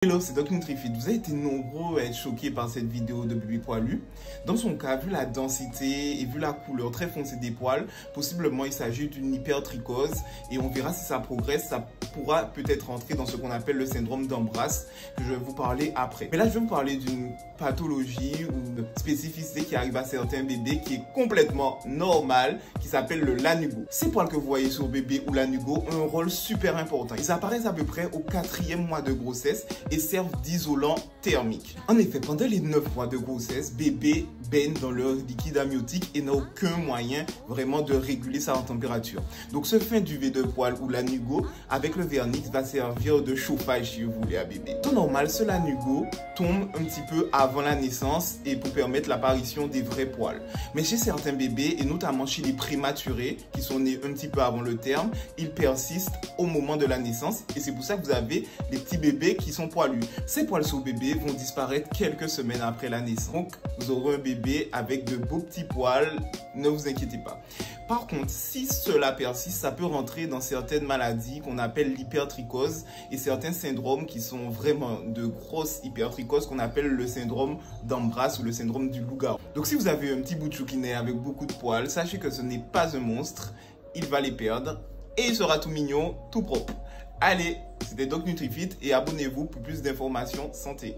Hello, c'est Doc Nutrifit. Vous avez été nombreux à être choqués par cette vidéo de bébé poilu. Dans son cas, vu la densité et vu la couleur très foncée des poils, possiblement il s'agit d'une hypertrichose et on verra si ça progresse, ça pourra peut-être entrer dans ce qu'on appelle le syndrome d'Ambras que je vais vous parler après. Mais là, je vais vous parler d'une pathologie ou spécificité qui arrive à certains bébés qui est complètement normale, qui s'appelle le lanugo. Ces poils que vous voyez sur bébé ou lanugo ont un rôle super important. Ils apparaissent à peu près au 4e mois de grossesse et servent d'isolant thermique. En effet, pendant les 9 mois de grossesse, bébé baigne dans leur liquide amniotique et n'a aucun moyen vraiment de réguler sa température. Donc ce fin duvet de poil ou lanugo avec le vernix va servir de chauffage si vous voulez à bébé. En temps normal, ce lanugo tombe un petit peu avant la naissance et pour permettre l'apparition des vrais poils. Mais chez certains bébés et notamment chez les prématurés qui sont nés un petit peu avant le terme, ils persistent au moment de la naissance et c'est pour ça que vous avez les petits bébés qui sont poilus. Ces poils sur bébé vont disparaître quelques semaines après la naissance. Donc vous aurez un bébé avec de beaux petits poils, ne vous inquiétez pas. Par contre, si cela persiste, ça peut rentrer dans certaines maladies qu'on appelle l'hypertrichose et certains syndromes qui sont vraiment de grosses hypertrichoses qu'on appelle le syndrome d'Ambras ou le syndrome du loup-garou. Donc si vous avez un petit bout de chou qui naît avec beaucoup de poils, sachez que ce n'est pas un monstre, il va les perdre et il sera tout mignon, tout propre. Allez, c'était Doc Nutrifit et abonnez-vous pour plus d'informations santé.